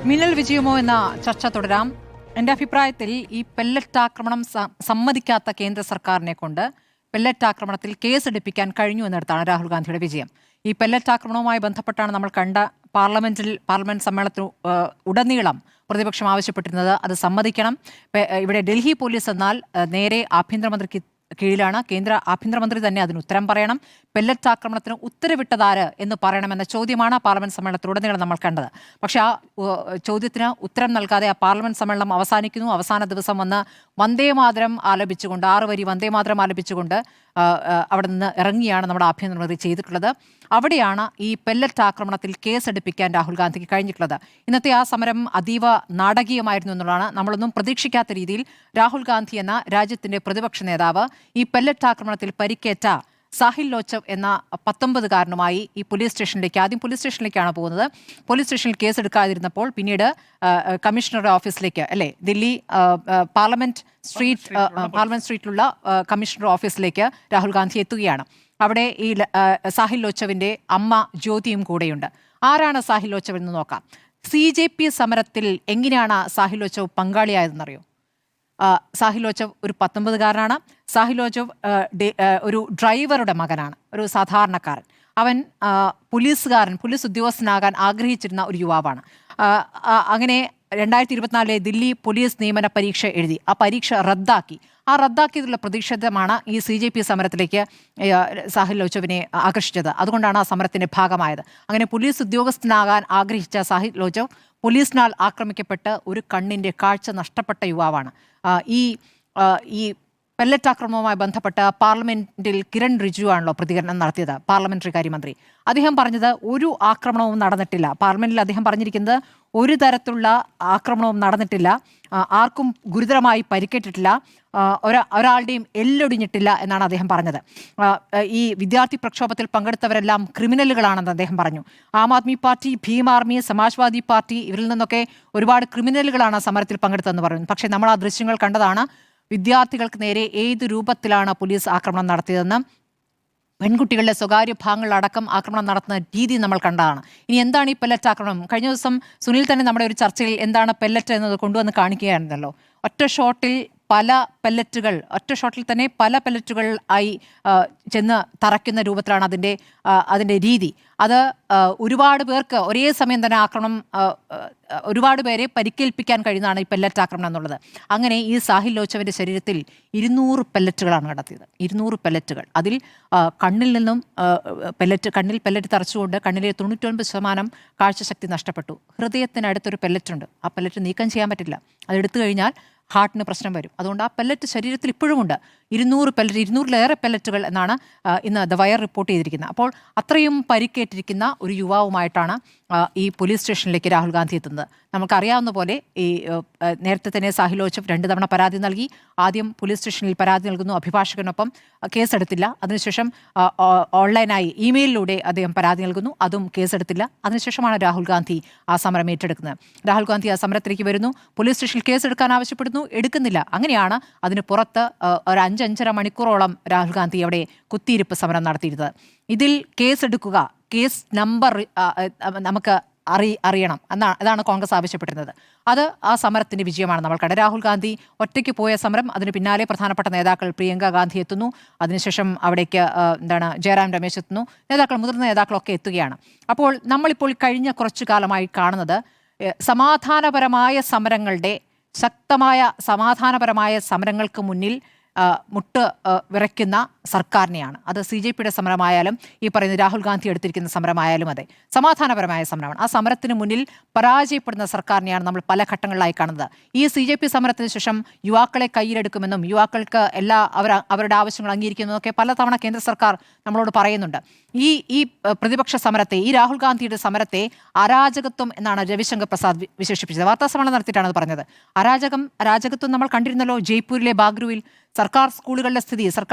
മിന്നൽ വിജയമോ എന്ന ചർച്ച തുടരാം. എൻ്റെ അഭിപ്രായത്തിൽ ഈ പെല്ലറ്റ് ആക്രമണം സമ്മതിക്കാത്ത കേന്ദ്ര സർക്കാരിനെ കൊണ്ട് പെല്ലറ്റ് ആക്രമണത്തിൽ കേസെടുപ്പിക്കാൻ കഴിഞ്ഞു എന്നിടത്താണ് രാഹുൽ ഗാന്ധിയുടെ വിജയം. ഈ പെല്ലറ്റ് ആക്രമണവുമായി ബന്ധപ്പെട്ടാണ് നമ്മൾ കണ്ട പാർലമെന്റ് സമ്മേളനത്തിൽ ഉടനീളം പ്രതിപക്ഷം ആവശ്യപ്പെട്ടിരുന്നത് അത് സമ്മതിക്കണം. ഇവിടെ ഡൽഹി പോലീസ് എന്നാൽ നേരെ ആഭ്യന്തരമന്ത്രിക്ക് കീഴിലാണ്. കേന്ദ്ര ആഭ്യന്തരമന്ത്രി തന്നെ അതിന് ഉത്തരം പറയണം. പെല്ലറ്റ് ആക്രമണത്തിന് ഉത്തരവിട്ടതാര് എന്ന് പറയണമെന്ന ചോദ്യമാണ് പാർലമെന്റ് സമ്മേളനത്തിലുടനീളം നമ്മൾ കണ്ടത്. പക്ഷേ ആ ചോദ്യത്തിന് ഉത്തരം നൽകാതെ ആ പാർലമെന്റ് സമ്മേളനം അവസാനിക്കുന്നു. അവസാന ദിവസം വന്ന് വന്ദേമാതരം ആലപിച്ചുകൊണ്ട് 6 വരി വന്ദേമാതരം ആലപിച്ചുകൊണ്ട് അവിടെ നിന്ന് ഇറങ്ങിയാണ് നമ്മുടെ ആഭ്യന്തരമന്ത്രി ചെയ്തിട്ടുള്ളത്. അവിടെയാണ് ഈ പെല്ലറ്റ് ആക്രമണത്തിൽ കേസെടുപ്പിക്കാൻ രാഹുൽ ഗാന്ധിക്ക് കഴിഞ്ഞിട്ടുള്ളത്. ഇന്നത്തെ ആ സമരം അതീവ നാടകീയമായിരുന്നു എന്നുള്ളതാണ്. നമ്മളൊന്നും പ്രതീക്ഷിക്കാത്ത രീതിയിൽ രാഹുൽ ഗാന്ധി എന്ന രാജ്യത്തിന്റെ പ്രതിപക്ഷ നേതാവ് ഈ പെല്ലറ്റ് ആക്രമണത്തിൽ പരിക്കേറ്റ സാഹിൽ ലോച്ചവ് എന്ന 19-കാരനുമായി ഈ ആദ്യം പോലീസ് സ്റ്റേഷനിലേക്കാണ് പോകുന്നത്. പോലീസ് സ്റ്റേഷനിൽ കേസെടുക്കാതിരുന്നപ്പോൾ പിന്നീട് കമ്മീഷണറുടെ ഓഫീസിലേക്ക് ദില്ലി പാർലമെന്റ് സ്ട്രീറ്റിലുള്ള കമ്മീഷണർ ഓഫീസിലേക്ക് രാഹുൽ ഗാന്ധി എത്തുകയാണ്. അവിടെ ഈ സാഹിൽ ലോച്ചവിന്റെ അമ്മ ജ്യോതിയും കൂടെയുണ്ട്. ആരാണ് സാഹിൽ ലോച്ചവ് എന്ന് നോക്കാം. CJP സമരത്തിൽ എങ്ങനെയാണ് സാഹിൽ ലോച്ചവ് പങ്കാളിയായതെന്നറിയോ? സാഹിൽ ലോച്ചവ് ഒരു 19-കാരനാണ്. സാഹിൽ ലോച്ചവ് ഒരു ഡ്രൈവറുടെ മകനാണ്, ഒരു സാധാരണക്കാരൻ. അവൻ പോലീസ് ഉദ്യോഗസ്ഥനാകാൻ ആഗ്രഹിച്ചിരുന്ന ഒരു യുവാവാണ്. അങ്ങനെ 2024 ദില്ലി പോലീസ് നിയമന പരീക്ഷ എഴുതി. ആ പരീക്ഷ റദ്ദാക്കി. ആ റദ്ദാക്കിയതിലുള്ള പ്രതിഷേധമാണ് ഈ CJP സമരത്തിലേക്ക് സാഹിൽ ലോച്ചവിനെ ആകർഷിച്ചത്. അതുകൊണ്ടാണ് ആ സമരത്തിന്റെ ഭാഗമായത്. അങ്ങനെ പോലീസ് ഉദ്യോഗസ്ഥനാകാൻ ആഗ്രഹിച്ച സാഹിൽ ലോച്ചവ് പോലീസിനാൽ ആക്രമിക്കപ്പെട്ട് ഒരു കണ്ണിന്റെ കാഴ്ച നഷ്ടപ്പെട്ട യുവാവാണ്. ഈ പെല്ലറ്റ് ആക്രമണവുമായി ബന്ധപ്പെട്ട് പാർലമെന്റിൽ കിരൺ റിജിജു ആണല്ലോ പ്രതികരണം നടത്തിയത്, പാർലമെന്ററി കാര്യമന്ത്രി. അദ്ദേഹം പറഞ്ഞത് ഒരു ആക്രമണവും നടന്നിട്ടില്ല. പാർലമെന്റിൽ അദ്ദേഹം പറഞ്ഞിരിക്കുന്നത് ഒരു തരത്തിലുള്ള ആക്രമണവും നടന്നിട്ടില്ല, ആർക്കും ഗുരുതരമായി പരിക്കേറ്റിട്ടില്ല, ഒരാളുടെയും എല്ലൊടിഞ്ഞിട്ടില്ല എന്നാണ് അദ്ദേഹം പറഞ്ഞത്. ഈ വിദ്യാർത്ഥി പ്രക്ഷോഭത്തിൽ പങ്കെടുത്തവരെല്ലാം ക്രിമിനലുകളാണെന്ന് അദ്ദേഹം പറഞ്ഞു. Aam Aadmi party, Bhim army, Samajwadi party ഇവരിൽ നിന്നൊക്കെ ഒരുപാട് ക്രിമിനലുകളാണ് സമരത്തിൽ പങ്കെടുത്തതെന്ന് പറയുന്നത്. പക്ഷേ നമ്മൾ ആ ദൃശ്യങ്ങൾ കണ്ടതാണ്. വിദ്യാർത്ഥികൾക്ക് നേരെ ഏത് രൂപത്തിലാണ് പോലീസ് ആക്രമണം നടത്തിയതെന്ന്, പെൺകുട്ടികളുടെ സ്വകാര്യ ഭാഗങ്ങളിലടക്കം ആക്രമണം നടത്തുന്ന രീതി നമ്മൾ കണ്ടതാണ്. ഇനി എന്താണ് ഈ പെല്ലറ്റ് ആക്രമണം? കഴിഞ്ഞ ദിവസം സുനിൽ തന്നെ നമ്മുടെ ഒരു ചർച്ചയിൽ എന്താണ് പെല്ലറ്റ് എന്നത് കൊണ്ടുവന്ന് കാണിക്കുകയായിരുന്നല്ലോ. ഒറ്റ ഷോട്ടിൽ തന്നെ പല പെല്ലറ്റുകൾ ആയി ചെന്ന് തറയ്ക്കുന്ന രൂപത്തിലാണ് അതിൻ്റെ രീതി. അത് ഒരുപാട് പേർക്ക് ഒരേ സമയം തന്നെ ഒരുപാട് പേരെ പരിക്കേൽപ്പിക്കാൻ കഴിയുന്നതാണ് ഈ പെല്ലറ്റ് ആക്രമണം എന്നുള്ളത്. അങ്ങനെ ഈ സാഹിൽ ലോച്ചവിൻ്റെ ശരീരത്തിൽ 200 പെല്ലറ്റുകളാണ് നടത്തിയത്. 200 പെല്ലറ്റുകൾ. അതിൽ കണ്ണിൽ പെല്ലറ്റ് തറച്ചുകൊണ്ട് കണ്ണിലെ 99% കാഴ്ചശക്തി നഷ്ടപ്പെട്ടു. ഹൃദയത്തിനടുത്തൊരു പെല്ലറ്റുണ്ട്. ആ പെല്ലറ്റ് നീക്കം ചെയ്യാൻ പറ്റില്ല. അതെടുത്തു കഴിഞ്ഞാൽ ഹാർട്ടിന് പ്രശ്നം വരും. അതുകൊണ്ട് ആ പെല്ലറ്റ് ശരീരത്തിൽ ഇപ്പോഴുമുണ്ട്. 200-ലേറെ പെല്ലറ്റുകൾ എന്നാണ് ഇന്ന് ദ വയർ റിപ്പോർട്ട് ചെയ്തിരിക്കുന്നത്. അപ്പോൾ അത്രയും പരിക്കേറ്റിരിക്കുന്ന ഒരു യുവാവുമായിട്ടാണ് ഈ പോലീസ് സ്റ്റേഷനിലേക്ക് രാഹുൽ ഗാന്ധി എത്തുന്നത്. നമുക്കറിയാവുന്ന പോലെ ഈ നേരത്തെ തന്നെ സാഹിൽ ലോച്ചവ് 2 തവണ പരാതി നൽകി. ആദ്യം പോലീസ് സ്റ്റേഷനിൽ പരാതി നൽകുന്നു, അഭിഭാഷകനൊപ്പം കേസെടുത്തില്ല. അതിനുശേഷം ഓൺലൈനായി ഇമെയിലിലൂടെ അദ്ദേഹം പരാതി നൽകുന്നു, അതും കേസെടുത്തില്ല. അതിനുശേഷമാണ് രാഹുൽ ഗാന്ധി ആ സമരം ഏറ്റെടുക്കുന്നത്. രാഹുൽ ഗാന്ധി ആ സമരത്തിലേക്ക് വരുന്നു, പോലീസ് സ്റ്റേഷനിൽ കേസെടുക്കാൻ ആവശ്യപ്പെടുന്നു, എടുക്കുന്നില്ല. അങ്ങനെയാണ് അതിന് പുറത്ത് ഒരു 5-5.5 മണിക്കൂറോളം രാഹുൽ ഗാന്ധി അവിടെ കുത്തിയിരിപ്പ് സമരം നടത്തിയിരുന്നത്. ഇതിൽ കേസെടുക്കുക, കേസ് നമ്പർ നമുക്ക് അറിയണം അതാണ് കോൺഗ്രസ് ആവശ്യപ്പെട്ടിരുന്നത്. അത് ആ സമരത്തിന്റെ വിജയമാണ് നമ്മൾ കണ്ടത്. രാഹുൽ ഗാന്ധി ഒറ്റയ്ക്ക് പോയ സമരം, അതിന് പിന്നാലെ പ്രധാനപ്പെട്ട നേതാക്കൾ പ്രിയങ്ക ഗാന്ധി എത്തുന്നു. അതിനുശേഷം അവിടേക്ക് ജയറാം രമേശ് എത്തുന്നു. മുതിർന്ന നേതാക്കളൊക്കെ എത്തുകയാണ്. അപ്പോൾ നമ്മളിപ്പോൾ കഴിഞ്ഞ കുറച്ചു കാലമായി കാണുന്നത് ശക്തമായ സമാധാനപരമായ സമരങ്ങൾക്ക് മുന്നിൽ വിറയ്ക്കുന്ന സർക്കാരിനെയാണ്. അത് CJPയുടെ സമരമായാലും ഈ പറയുന്ന രാഹുൽ ഗാന്ധി എടുത്തിരിക്കുന്ന സമരമായാലും അതെ, സമാധാനപരമായ സമരമാണ്. ആ സമരത്തിന് മുന്നിൽ പരാജയപ്പെടുന്ന സർക്കാരിനെയാണ് നമ്മൾ പല ഘട്ടങ്ങളിലായി കാണുന്നത്. ഈ CJP സമരത്തിന് ശേഷം യുവാക്കളെ കയ്യിലെടുക്കുമെന്നും യുവാക്കൾക്ക് അവരുടെ ആവശ്യങ്ങൾ അംഗീകരിക്കുമെന്നൊക്കെ പലതവണ കേന്ദ്ര സർക്കാർ നമ്മളോട് പറയുന്നുണ്ട്. ഈ പ്രതിപക്ഷ സമരത്തെ, ഈ രാഹുൽ ഗാന്ധിയുടെ സമരത്തെ അരാജകത്വം എന്നാണ് രവിശങ്കർ പ്രസാദ് വിശേഷിപ്പിച്ചത്. വാർത്താ സമ്മേളനം നടത്തിയിട്ടാണ് അത് പറഞ്ഞത്. അരാജകത്വം നമ്മൾ കണ്ടിരുന്നല്ലോ ജയ്പൂരിലെ ബാഗ്രുവിൽ. സർക്കാർ സ്കൂളുകളുടെ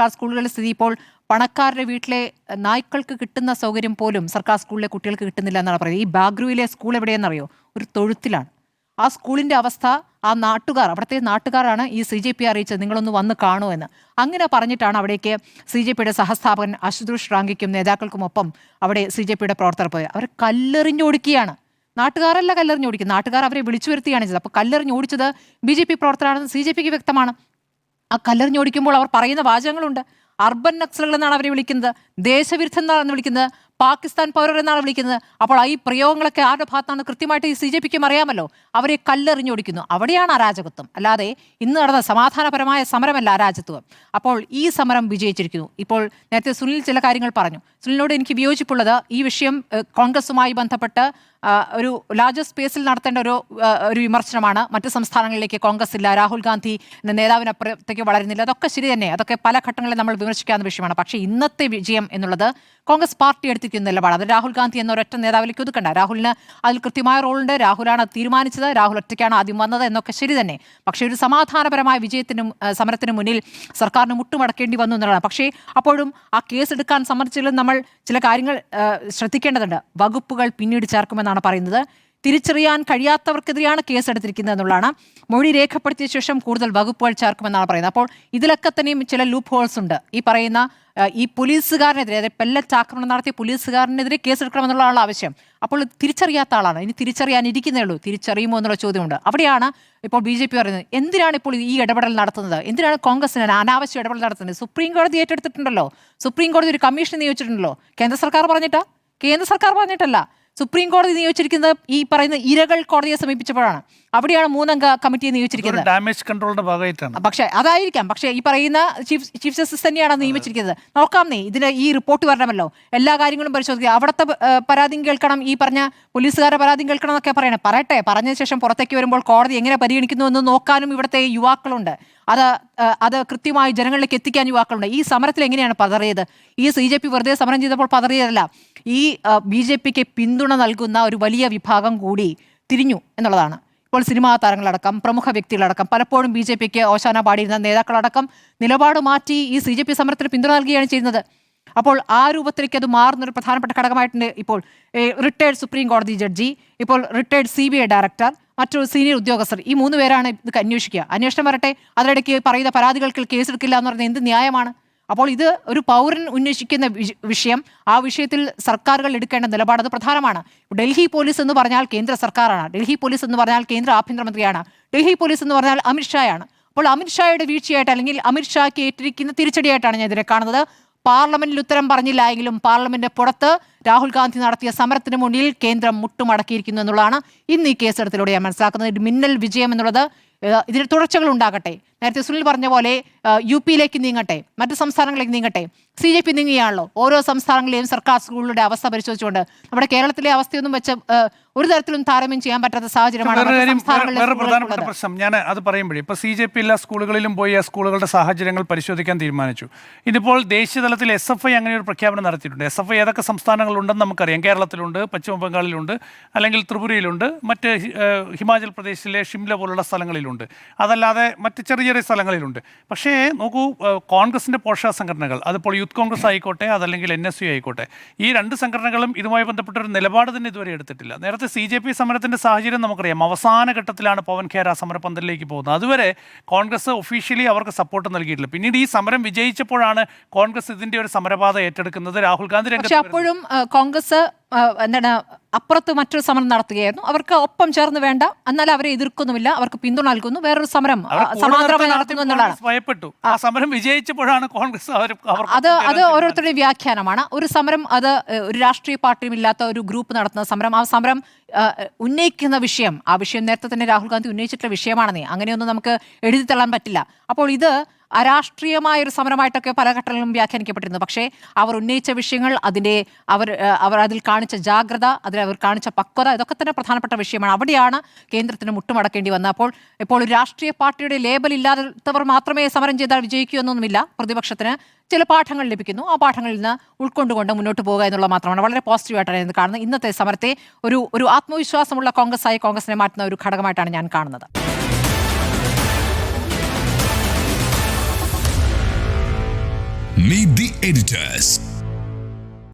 സ്ഥിതി ഇപ്പോൾ പണക്കാരുടെ വീട്ടിലെ നായ്ക്കൾക്ക് കിട്ടുന്ന സൗകര്യം പോലും സർക്കാർ സ്കൂളിലെ കുട്ടികൾക്ക് കിട്ടുന്നില്ല എന്നാണ് പറയുന്നത്. ഈ ബാഗ്രുവിലെ സ്കൂൾ എവിടെയെന്നറിയോ? ഒരു തൊഴുത്തിലാണ്. ആ സ്കൂളിൻ്റെ അവസ്ഥ അവിടുത്തെ നാട്ടുകാരാണ് ഈ CJP അറിയിച്ചത്, നിങ്ങളൊന്ന് വന്ന് കാണൂ എന്ന്. അങ്ങനെ പറഞ്ഞിട്ടാണ് അവിടേക്ക് CJPയുടെ സഹസ്ഥാപകൻ അശുതോഷ് റാങ്കിക്കും നേതാക്കൾക്കുമൊപ്പം അവിടെ CJPയുടെ പ്രവർത്തകർ പോയത്. അവർ കല്ലെറിഞ്ഞൊടുക്കിയാണ്. നാട്ടുകാരല്ല കല്ലെറിഞ്ഞ് ഓടിക്കുന്നത്, നാട്ടുകാർ അവരെ വിളിച്ചു വരുത്തിയാണ് ചെയ്തത്. അപ്പോൾ കല്ലെറിഞ്ഞ് ഓടിച്ചത് BJP പ്രവർത്തകരാണെന്ന് CJPക്ക് വ്യക്തമാണ്. ആ കല്ലെറിഞ്ഞ് ഓടിക്കുമ്പോൾ അവർ പറയുന്ന വാചകങ്ങളുണ്ട്. അർബൻ നക്സലുകൾ എന്നാണ് അവരെ വിളിക്കുന്നത്, ദേശവിരുദ്ധം എന്നാണ് വിളിക്കുന്നത്, പാകിസ്ഥാൻ പൗരർ എന്നാണ് വിളിക്കുന്നത്. അപ്പോൾ ഈ പ്രയോഗങ്ങളൊക്കെ ആരുടെ ഭാഗത്താണ് കൃത്യമായിട്ട് ഈ CJPക്കും അറിയാമല്ലോ. അവരെ കല്ലെറിഞ്ഞൊടിക്കുന്നു, അവിടെയാണ് അരാജകത്വം. അല്ലാതെ ഇന്ന് നടന്ന സമാധാനപരമായ സമരമല്ല അരാജകത്വം. അപ്പോൾ ഈ സമരം വിജയിച്ചിരിക്കുന്നു. ഇപ്പോൾ നേരത്തെ സുനിൽ ചില കാര്യങ്ങൾ പറഞ്ഞു. സുനിലിനോട് എനിക്ക് വിയോജിപ്പുള്ളത്, ഈ വിഷയം കോൺഗ്രസുമായി ബന്ധപ്പെട്ട് ഒരു ലാർജർ സ്പേസിൽ നടത്തേണ്ട ഒരു വിമർശനമാണ്. മറ്റ് സംസ്ഥാനങ്ങളിലേക്ക് കോൺഗ്രസ് ഇല്ല, രാഹുൽ ഗാന്ധി എന്ന നേതാവിനപ്പുറത്തേക്ക് വളരുന്നില്ല, അതൊക്കെ ശരി തന്നെ, അതൊക്കെ പല ഘട്ടങ്ങളിൽ നമ്മൾ വിമർശിക്കാവുന്ന വിഷയമാണ്. പക്ഷേ ഇന്നത്തെ വിജയം എന്നുള്ളത് കോൺഗ്രസ് പാർട്ടി എടുത്തിരിക്കുന്ന നിലപാട്. അത് രാഹുൽ ഗാന്ധി എന്ന ഒരൊറ്റ നേതാവിലേക്ക് ഒതുക്കണ്ട. രാഹുലിന് അതിൽ കൃത്യമായ റോളുണ്ട്, രാഹുലാണ് തീരുമാനിച്ചത്, രാഹുൽ ഒറ്റയ്ക്കാണ് ആദ്യം വന്നത് എന്നൊക്കെ ശരി തന്നെ. പക്ഷേ ഒരു സമാധാനപരമായ വിജയത്തിനും സമരത്തിന് മുന്നിൽ സർക്കാരിന് മുട്ടുമടക്കേണ്ടി വന്നു എന്നുള്ളതാണ്. പക്ഷേ അപ്പോഴും ആ കേസ് എടുക്കാൻ സമ്മതിച്ചാലും നമ്മൾ ചില കാര്യങ്ങൾ ശ്രദ്ധിക്കേണ്ടതുണ്ട്. വകുപ്പുകൾ പിന്നീട് ചേർക്കുമെന്നാണ് പറയുന്നത്. തിരിച്ചറിയാൻ കഴിയാത്തവർക്കെതിരെയാണ് കേസെടുത്തിരിക്കുന്നത് എന്നുള്ളതാണ്. മൊഴി രേഖപ്പെടുത്തിയ ശേഷം കൂടുതൽ വകുപ്പുകൾ ചേർക്കുമെന്നാണ് പറയുന്നത്. അപ്പോൾ ഇതിലൊക്കെ തന്നെയും ചില ലൂപ്പ് ഹോൾസ് ഉണ്ട്. ഈ പറയുന്ന ഈ പോലീസുകാരനെതിരെ, അതായത് പെല്ലറ്റ് ആക്രമണം നടത്തിയ പോലീസുകാരനെതിരെ കേസെടുക്കണമെന്നുള്ളതാണ് ആവശ്യം. അപ്പോൾ തിരിച്ചറിയാത്ത ആളാണ്, ഇനി തിരിച്ചറിയാനിരിക്കുന്നേ ഉള്ളൂ, തിരിച്ചറിയുമോ എന്നുള്ള ചോദ്യമുണ്ട്. അവിടെയാണ് ഇപ്പോൾ BJP പറയുന്നത്, എന്തിനാണ് ഇപ്പോൾ ഈ ഇടപെടൽ നടത്തുന്നത്, എന്തിനാണ് കോൺഗ്രസിന് അനാവശ്യ ഇടപെടൽ നടത്തുന്നത്? സുപ്രീം കോടതി ഏറ്റെടുത്തിട്ടുണ്ടല്ലോ, സുപ്രീം കോടതി ഒരു കമ്മീഷൻ നിയോഗിച്ചിട്ടുണ്ടല്ലോ. കേന്ദ്ര സർക്കാർ പറഞ്ഞിട്ടല്ല, സുപ്രീം കോടതി നിയോഗിച്ചിരിക്കുന്നത് ഈ പറയുന്ന ഇരകൾ കോടതിയെ സമീപിച്ചപ്പോഴാണ്. അവിടെയാണ് 3 അംഗ കമ്മിറ്റിയെ നിയോഗിച്ചിരിക്കുന്നത്. ഡാമേജ് കൺട്രോളിന്റെ ഭാഗമായിട്ടാണ്. പക്ഷേ അതായിരിക്കാം, പക്ഷേ ഈ പറയുന്ന ചീഫ് ജസ്റ്റിസ് തന്നെയാണ് നിയമിച്ചിരിക്കുന്നത്. നോക്കാം, ഇതിന് ഈ റിപ്പോർട്ട് വരണമല്ലോ, എല്ലാ കാര്യങ്ങളും പരിശോധിക്കുക, അവിടുത്തെ പരാതിയും കേൾക്കണം, ഈ പറഞ്ഞ പോലീസുകാരുടെ പരാതിയും കേൾക്കണം എന്നൊക്കെ പറയട്ടെ. പറഞ്ഞ ശേഷം പുറത്തേക്ക് വരുമ്പോൾ കോടതി എങ്ങനെ പരിഗണിക്കുന്നു എന്ന് നോക്കാനും ഇവിടുത്തെ യുവാക്കളുണ്ട്. അത് കൃത്യമായി ജനങ്ങളിലേക്ക് എത്തിക്കാൻ യുവാക്കളുണ്ട്. ഈ സമരത്തിൽ എങ്ങനെയാണ് പതറിയത്? ഈ CJP വെറുതെ സമരം ചെയ്തപ്പോൾ പതറിയതല്ല. ഈ BJPക്ക് പിന്തുണ നൽകുന്ന ഒരു വലിയ വിഭാഗം കൂടി തിരിഞ്ഞു എന്നുള്ളതാണ്. ഇപ്പോൾ സിനിമാ താരങ്ങളടക്കം, പ്രമുഖ വ്യക്തികളടക്കം, പലപ്പോഴും BJPക്ക് ഓശാന പാടിയിരുന്ന നേതാക്കളടക്കം നിലപാട് മാറ്റി ഈ CJP സമരത്തിന് പിന്തുണ നൽകുകയാണ് ചെയ്യുന്നത്. അപ്പോൾ ആ രൂപത്തിലേക്ക് അത് മാറുന്നൊരു പ്രധാനപ്പെട്ട ഘടകമായിട്ടുണ്ട്. ഇപ്പോൾ റിട്ടയർഡ് സുപ്രീം കോടതി ജഡ്ജി, ഇപ്പോൾ റിട്ടയർഡ് CBI ഡയറക്ടർ, മറ്റൊരു സീനിയർ ഉദ്യോഗസ്ഥർ, ഈ 3 പേരാണ് ഇത് അന്വേഷിക്കുക. അന്വേഷണം വരട്ടെ, അതിനിടയ്ക്ക് പറയുന്ന പരാതികൾക്ക് കേസെടുക്കില്ല എന്ന് പറയുന്നത് എന്ത് ന്യായമാണ്? അപ്പോൾ ഇത് ഒരു പൗരൻ ഉന്നയിക്കുന്ന വിഷയം, ആ വിഷയത്തിൽ സർക്കാരുകൾ എടുക്കേണ്ട നിലപാട് അത് പ്രധാനമാണ്. ഡൽഹി പോലീസ് എന്ന് പറഞ്ഞാൽ കേന്ദ്ര സർക്കാരാണ്, ഡൽഹി പോലീസ് എന്ന് പറഞ്ഞാൽ കേന്ദ്ര ആഭ്യന്തരമന്ത്രിയാണ്, ഡൽഹി പോലീസ് എന്ന് പറഞ്ഞാൽ അമിത്ഷായാണ്. അപ്പോൾ അമിത്ഷായുടെ വീഴ്ചയായിട്ട്, അല്ലെങ്കിൽ അമിത്ഷായ്ക്ക് ഏറ്റിരിക്കുന്ന തിരിച്ചടിയായിട്ടാണ് ഞാൻ ഇതിനെ കാണുന്നത്. പാർലമെന്റിൽ ഉത്തരം പറഞ്ഞില്ല എങ്കിലും പാർലമെന്റിന്റെ പുറത്ത് രാഹുൽ ഗാന്ധി നടത്തിയ സമരത്തിന് മുന്നിൽ കേന്ദ്രം മുട്ടുമടക്കിയിരിക്കുന്നു എന്നുള്ളതാണ് ഇന്ന് ഈ കേസെടുത്തിലൂടെ ഞാൻ മനസ്സിലാക്കുന്നത്. ഒരു മിന്നൽ വിജയം എന്നുള്ളത് ഇതിന് തുടർച്ചകൾ ഉണ്ടാകട്ടെ. നേരത്തെ സുനിൽ പറഞ്ഞ പോലെ UPയിലേക്ക് നീങ്ങട്ടെ, മറ്റു സംസ്ഥാനങ്ങളിലേക്ക് നീങ്ങട്ടെ. CJP നീങ്ങുകയാണല്ലോ. ഓരോ സംസ്ഥാനങ്ങളിലെയും സർക്കാർ സ്കൂളുകളുടെ അവസ്ഥ പരിശോധിച്ചുകൊണ്ട് നമ്മുടെ കേരളത്തിലെ അവസ്ഥയൊന്നും വെച്ച് ഒരു തരത്തിലും താരതമ്യം ചെയ്യാൻ പറ്റാത്ത സാഹചര്യമാണ്. വേറെ പ്രധാനപ്പെട്ട പ്രശ്നം ഞാൻ അത് പറയുമ്പോഴേ, ഇപ്പോൾ CJP എല്ലാ സ്കൂളുകളിലും പോയി ആ സ്കൂളുകളുടെ സാഹചര്യങ്ങൾ പരിശോധിക്കാൻ തീരുമാനിച്ചു. ഇതിപ്പോൾ ദേശീയ തലത്തിൽ SFI അങ്ങനെ ഒരു പ്രഖ്യാപനം നടത്തിയിട്ടുണ്ട്. SFI ഏതൊക്കെ സംസ്ഥാനങ്ങളുണ്ടെന്ന് നമുക്കറിയാം. കേരളത്തിലുണ്ട്, പശ്ചിമ ബംഗാളിലുണ്ട്, അല്ലെങ്കിൽ ത്രിപുരയിലുണ്ട്, മറ്റ് ഹിമാചൽ പ്രദേശിലെ ഷിംല പോലുള്ള സ്ഥലങ്ങളിലുണ്ട്, അതല്ലാതെ മറ്റ് ചെറിയ ചെറിയ സ്ഥലങ്ങളിലുണ്ട്. പക്ഷേ നോക്കൂ, കോൺഗ്രസിൻ്റെ പോഷക സംഘടനകൾ, അതിപ്പോൾ യൂത്ത് കോൺഗ്രസ് ആയിക്കോട്ടെ, അതല്ലെങ്കിൽ NSU ആയിക്കോട്ടെ, ഈ 2 സംഘടനകളും ഇതുമായി ബന്ധപ്പെട്ടൊരു നിലപാട് തന്നെ ഇതുവരെ എടുത്തിട്ടില്ല. നേരത്തെ CJP സമരത്തിൻ്റെ സാഹചര്യം നമുക്കറിയാം. അവസാന ഘട്ടത്തിലാണ് പവൻ ഖേര സമരപന്തലിലേക്ക് പോകുന്നത്. അതുവരെ കോൺഗ്രസ് ഒഫീഷ്യലി അവർക്ക് സപ്പോർട്ട് നൽകിയിട്ടില്ല. പിന്നീട് ഈ സമരം വിജയിച്ചപ്പോഴാണ് കോൺഗ്രസ് ഇതിൻ്റെ ഒരു സമരപാത ഏറ്റെടുക്കുന്നത്. രാഹുൽ ഗാന്ധി രംഗത്ത് അപ്പോഴും കോൺഗ്രസ് അപ്പുറത്ത് മറ്റൊരു സമരം നടത്തുകയായിരുന്നു. അവർക്ക് ഒപ്പം ചേർന്ന് വേണ്ട, എന്നാൽ അവരെ എതിർക്കുന്നുമില്ല, അവർക്ക് പിന്തുണ നൽകുന്നു, വേറൊരു സമരം സമാന്തരമായി നടത്തുന്നു എന്നുള്ളതാണ്. ഭയപ്പെട്ടു ആ സമരം വിജയിച്ചപ്പോഴാണ് കോൺഗ്രസ് അത് ഓരോരുത്തരുടെയും വ്യാഖ്യാനമാണ്. ഒരു സമരം അത് ഒരു രാഷ്ട്രീയ പാർട്ടിയും ഇല്ലാത്ത ഒരു ഗ്രൂപ്പ് നടത്തുന്ന സമരം, ആ സമരം ഉന്നയിക്കുന്ന വിഷയം, ആ വിഷയം നേരത്തെ തന്നെ രാഹുൽ ഗാന്ധി ഉന്നയിച്ചിട്ടുള്ള വിഷയമാണെന്നേ, അങ്ങനെയൊന്നും നമുക്ക് എഴുതി തള്ളാൻ പറ്റില്ല. അപ്പോൾ ഇത് അരാഷ്ട്രീയമായ ഒരു സമരമായിട്ടൊക്കെ പല ഘട്ടങ്ങളിലും വ്യാഖ്യാനിക്കപ്പെട്ടിരുന്നു. പക്ഷേ അവർ ഉന്നയിച്ച വിഷയങ്ങൾ, അവർ അതിൽ കാണിച്ച ജാഗ്രത, അവർ കാണിച്ച പക്വത, ഇതൊക്കെ തന്നെ പ്രധാനപ്പെട്ട വിഷയമാണ്. അവിടെയാണ് കേന്ദ്രത്തിന് മുട്ടുമടക്കേണ്ടി വന്നത്. അപ്പോൾ ഇപ്പോൾ ഒരു രാഷ്ട്രീയ പാർട്ടിയുടെ ലേബൽ ഇല്ലാത്തവർ മാത്രമേ സമരം ചെയ്താൽ വിജയിക്കൂ എന്നൊന്നുമില്ല. പ്രതിപക്ഷത്തിന് ചില പാഠങ്ങൾ ലഭിക്കുന്നു, ആ പാഠങ്ങളിൽ നിന്ന് ഉൾക്കൊണ്ടുകൊണ്ട് മുന്നോട്ട് പോകുക എന്നുള്ളത് മാത്രമാണ്. വളരെ പോസിറ്റീവായിട്ടാണ് ഇത് കാണുന്നത്. ഇന്നത്തെ സമരത്തെ ഒരു ആത്മവിശ്വാസമുള്ള കോൺഗ്രസിനെ മാറ്റുന്ന ഒരു ഘടകമായിട്ടാണ് ഞാൻ കാണുന്നത്. Meet the editors.